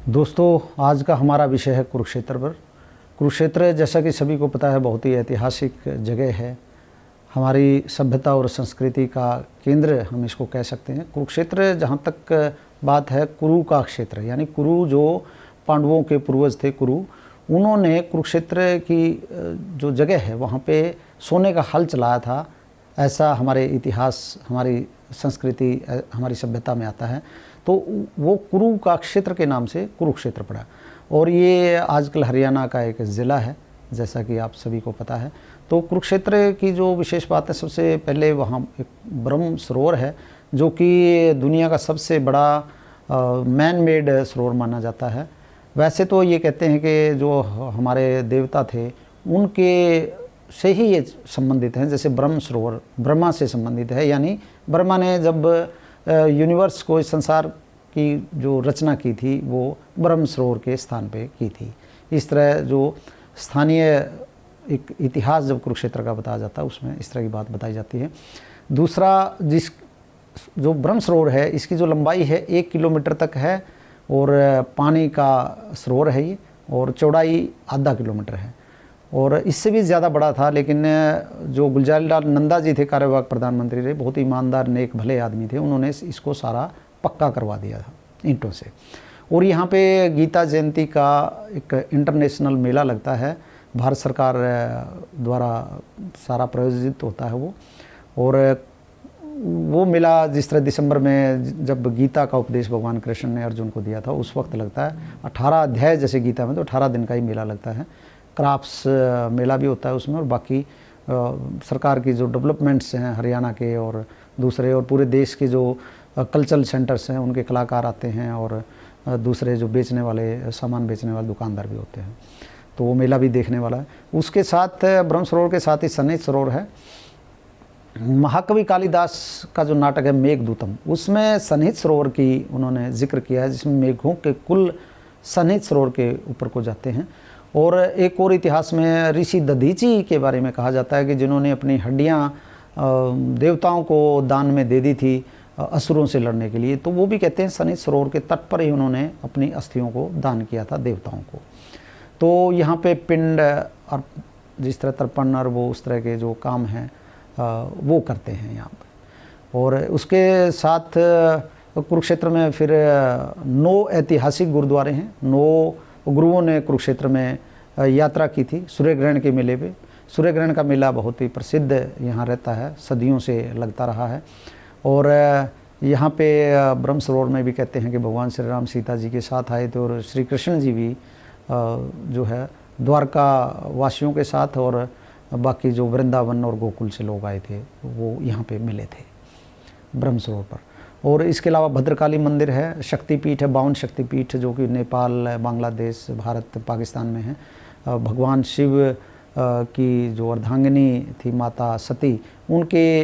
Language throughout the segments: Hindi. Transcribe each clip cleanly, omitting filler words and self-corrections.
दोस्तों, आज का हमारा विषय है कुरुक्षेत्र पर। कुरुक्षेत्र जैसा कि सभी को पता है बहुत ही ऐतिहासिक जगह है। हमारी सभ्यता और संस्कृति का केंद्र हम इसको कह सकते हैं। कुरुक्षेत्र जहाँ तक बात है, कुरु का क्षेत्र, यानी कुरु जो पांडवों के पूर्वज थे कुरु, उन्होंने कुरुक्षेत्र की जो जगह है वहाँ पे सोने का हल चलाया था। ऐसा हमारे इतिहास, हमारी संस्कृति, हमारी सभ्यता में आता है। तो वो कुरु का क्षेत्र के नाम से कुरुक्षेत्र पड़ा और ये आजकल हरियाणा का एक ज़िला है, जैसा कि आप सभी को पता है। तो कुरुक्षेत्र की जो विशेष बात है, सबसे पहले वहाँ एक ब्रह्म सरोवर है जो कि दुनिया का सबसे बड़ा मैन मेड सरोवर माना जाता है। वैसे तो ये कहते हैं कि जो हमारे देवता थे उनके से ही ये संबंधित हैं। जैसे ब्रह्म सरोवर ब्रह्मा से संबंधित है, यानी ब्रह्मा ने जब यूनिवर्स को, इस संसार की जो रचना की थी वो ब्रह्म सरोवर के स्थान पे की थी। इस तरह जो स्थानीय एक इतिहास जब कुरुक्षेत्र का बताया जाता है उसमें इस तरह की बात बताई जाती है। दूसरा, जो ब्रह्म सरोवर है इसकी जो लंबाई है 1 किलोमीटर तक है और पानी का सरोवर है ये, और चौड़ाई आधा किलोमीटर है और इससे भी ज़्यादा बड़ा था। लेकिन जो गुलजारीलाल नंदा जी थे, कार्यवाहक प्रधानमंत्री थे, बहुत ईमानदार नेक भले आदमी थे, उन्होंने इसको सारा पक्का करवा दिया था ईंटों से। और यहाँ पे गीता जयंती का एक इंटरनेशनल मेला लगता है, भारत सरकार द्वारा सारा प्रायोजित होता है वो। और वो मेला जिस तरह दिसंबर में जब गीता का उपदेश भगवान कृष्ण ने अर्जुन को दिया था उस वक्त लगता है। 18 अध्याय जैसे गीता में, तो 18 दिन का ही मेला लगता है। क्राफ्ट्स मेला भी होता है उसमें, और बाकी सरकार की जो डेवलपमेंट्स हैं हरियाणा के और दूसरे और पूरे देश के जो कल्चरल सेंटर्स हैं उनके कलाकार आते हैं, और दूसरे जो बेचने वाले, सामान बेचने वाले दुकानदार भी होते हैं। तो वो मेला भी देखने वाला है। उसके साथ ब्रह्म सरोवर के साथ ही सन्निहित सरोवर है। महाकवि कालिदास का जो नाटक है मेघदूतम, उसमें सन्निहित सरोवर की उन्होंने जिक्र किया है, जिसमें मेघों के कुल सन्निहित सरोवर के ऊपर को जाते हैं। और एक और इतिहास में ऋषि दधीची के बारे में कहा जाता है कि जिन्होंने अपनी हड्डियाँ देवताओं को दान में दे दी थी असुरों से लड़ने के लिए। तो वो भी कहते हैं सन्निहित सरोवर के तट पर ही उन्होंने अपनी अस्थियों को दान किया था देवताओं को। तो यहाँ पे पिंड और जिस तरह तर्पण और वो उस तरह के जो काम हैं वो करते हैं यहाँ पर। और उसके साथ कुरुक्षेत्र में फिर 9 ऐतिहासिक गुरुद्वारे हैं। 9 गुरुओं ने कुरुक्षेत्र में यात्रा की थी सूर्य ग्रहण के मेले पे। सूर्य ग्रहण का मेला बहुत ही प्रसिद्ध यहाँ रहता है, सदियों से लगता रहा है। और यहाँ पे ब्रह्म सरोवर में भी कहते हैं कि भगवान श्री राम सीता जी के साथ आए थे, और श्री कृष्ण जी भी जो है द्वारका वासियों के साथ, और बाकी जो वृंदावन और गोकुल से लोग आए थे वो यहाँ पे मिले थे ब्रह्म सरोवर पर। और इसके अलावा भद्रकाली मंदिर है, शक्तिपीठ है, 52 शक्तिपीठ जो कि नेपाल, बांग्लादेश, भारत, पाकिस्तान में है। भगवान शिव की जो अर्धांगिनी थी माता सती, उनके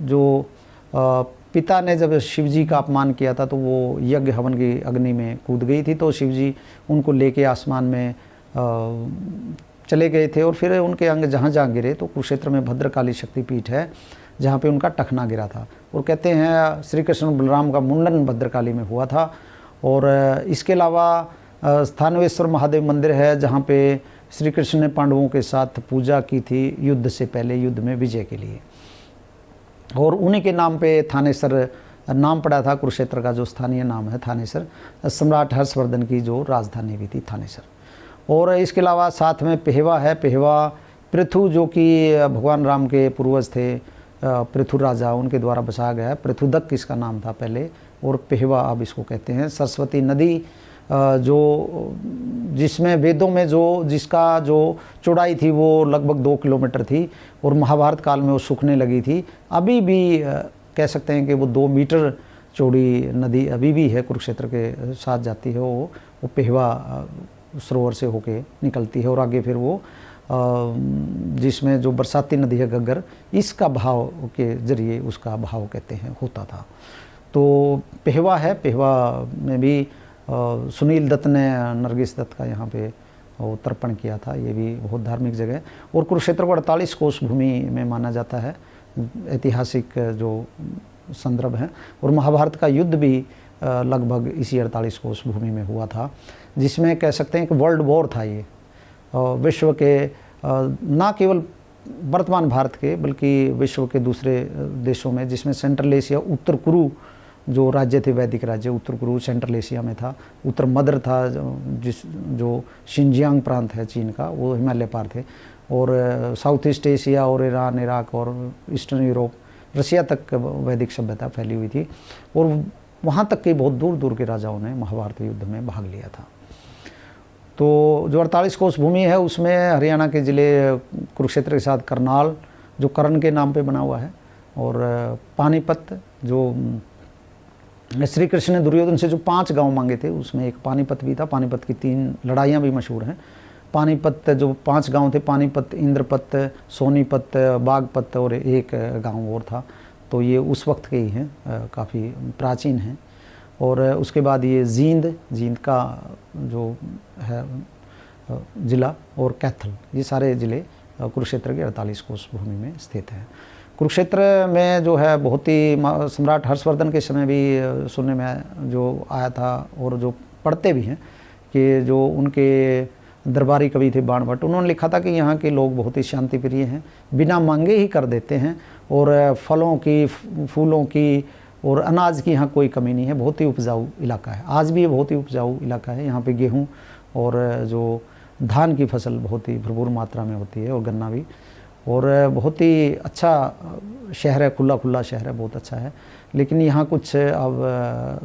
जो पिता ने जब शिव जी का अपमान किया था तो वो यज्ञ हवन की अग्नि में कूद गई थी, तो शिव जी उनको लेके आसमान में चले गए थे। और फिर उनके अंग जहाँ जहाँ गिरे, तो कुरुक्षेत्र में भद्रकाली शक्तिपीठ है जहाँ पे उनका टखना गिरा था। और कहते हैं श्री कृष्ण बलराम का मुंडन भद्रकाली में हुआ था। और इसके अलावा स्थानवेश्वर महादेव मंदिर है जहाँ पे श्री कृष्ण ने पांडवों के साथ पूजा की थी युद्ध से पहले, युद्ध में विजय के लिए। और उन्हीं के नाम पे थानेसर नाम पड़ा था कुरुक्षेत्र का, जो स्थानीय नाम है थानेसर। सम्राट हर्षवर्धन की जो राजधानी भी थी थानेसर। और इसके अलावा साथ में पेहवा है। पेहवा पृथु जो कि भगवान राम के पूर्वज थे, पृथु राजा, उनके द्वारा बसाया गया है। पृथुदक इसका नाम था पहले, और पेहवा अब इसको कहते हैं। सरस्वती नदी जो जिसमें वेदों में जिसका जो चौड़ाई थी वो लगभग 2 किलोमीटर थी, और महाभारत काल में वो सूखने लगी थी। अभी भी कह सकते हैं कि वो 2 मीटर चौड़ी नदी अभी भी है, कुरुक्षेत्र के साथ जाती है। वो पेहवा सरोवर से होके निकलती है, और आगे फिर वो जिसमें जो बरसाती नदी है घग्गर, इसका बहाव के जरिए उसका बहाव कहते हैं होता था। तो पेहवा है। पेहवा में भी सुनील दत्त ने नरगिस दत्त का यहाँ पे वो तर्पण किया था। ये भी बहुत धार्मिक जगह है। और कुरुक्षेत्र को 48 कोस भूमि में माना जाता है, ऐतिहासिक जो संदर्भ है। और महाभारत का युद्ध भी लगभग इसी 48 कोस भूमि में हुआ था, जिसमें कह सकते हैं कि वर्ल्ड वॉर था ये। विश्व के ना केवल वर्तमान भारत के बल्कि विश्व के दूसरे देशों में, जिसमें सेंट्रल एशिया, उत्तर कुरु जो राज्य थे, वैदिक राज्य उत्तर कुरु सेंट्रल एशिया में था, उत्तर मद्र था जो शिनजियांग प्रांत है चीन का, वो हिमालय पार थे, और साउथ ईस्ट एशिया और ईरान, इराक और ईस्टर्न यूरोप, रसिया तक वैदिक सभ्यता फैली हुई थी, और वहाँ तक के बहुत दूर दूर के राजाओं ने महाभारत युद्ध में भाग लिया था। तो जो 48 कोस भूमि है उसमें हरियाणा के ज़िले कुरुक्षेत्र के साथ करनाल, जो कर्ण के नाम पे बना हुआ है, और पानीपत, जो श्री कृष्ण ने दुर्योधन से जो 5 गांव मांगे थे उसमें एक पानीपत भी था। पानीपत की 3 लड़ाइयाँ भी मशहूर हैं। पानीपत जो 5 गांव थे, पानीपत, इंद्रपत, सोनीपत, बागपत और एक गांव और था, तो ये उस वक्त के ही हैं, काफ़ी प्राचीन हैं। और उसके बाद ये जींद का जो है ज़िला, और कैथल, ये सारे ज़िले कुरुक्षेत्र के 48 कोस भूमि में स्थित हैं। कुरुक्षेत्र में जो है बहुत ही सम्राट हर्षवर्धन के समय भी सुनने में जो आया था, और जो पढ़ते भी हैं कि जो उनके दरबारी कवि थे बाणभट्ट, उन्होंने लिखा था कि यहाँ के लोग बहुत ही शांति प्रिय हैं, बिना मांगे ही कर देते हैं, और फलों की, फूलों की और अनाज की यहाँ कोई कमी नहीं है। बहुत ही उपजाऊ इलाका है, आज भी ये बहुत ही उपजाऊ इलाका है। यहाँ पे गेहूँ और जो धान की फसल बहुत ही भरपूर मात्रा में होती है, और गन्ना भी, और बहुत ही अच्छा शहर है, खुला शहर है, बहुत अच्छा है। लेकिन यहाँ कुछ अब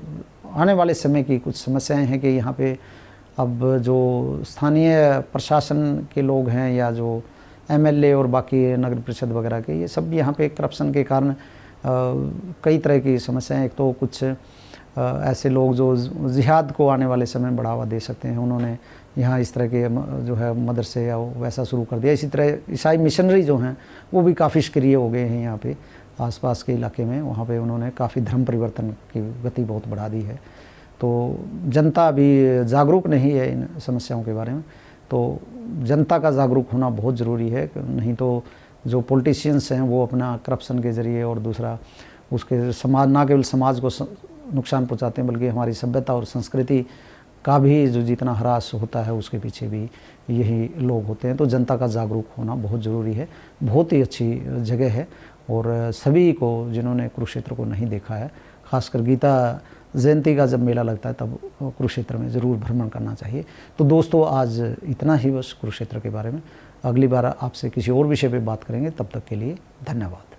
आने वाले समय की कुछ समस्याएं हैं कि यहाँ पे अब जो स्थानीय प्रशासन के लोग हैं, या जो एमएलए और बाकी नगर परिषद वगैरह के, ये सब यहाँ पे करप्शन के कारण कई तरह की समस्याएं। एक तो कुछ ऐसे लोग जो जिहाद को आने वाले समय में बढ़ावा दे सकते हैं, उन्होंने यहाँ इस तरह के जो है मदरसे या वैसा शुरू कर दिया। इसी तरह ईसाई मिशनरी जो हैं वो भी काफ़ी सक्रिय हो गए हैं यहाँ पे आसपास के इलाके में, वहाँ पे उन्होंने काफ़ी धर्म परिवर्तन की गति बहुत बढ़ा दी है। तो जनता अभी जागरूक नहीं है इन समस्याओं के बारे में, तो जनता का जागरूक होना बहुत ज़रूरी है, नहीं तो जो पॉलिटिशियंस हैं वो अपना करप्शन के ज़रिए और दूसरा उसके समाज, ना केवल समाज को नुकसान पहुंचाते हैं बल्कि हमारी सभ्यता और संस्कृति का भी जो जितना ह्रास होता है उसके पीछे भी यही लोग होते हैं। तो जनता का जागरूक होना बहुत ज़रूरी है। बहुत ही अच्छी जगह है, और सभी को जिन्होंने कुरुक्षेत्र को नहीं देखा है, खासकर गीता जयंती का जब मेला लगता है तब कुरुक्षेत्र में ज़रूर भ्रमण करना चाहिए। तो दोस्तों आज इतना ही बस कुरुक्षेत्र के बारे में। अगली बार आपसे किसी और विषय पे बात करेंगे, तब तक के लिए धन्यवाद।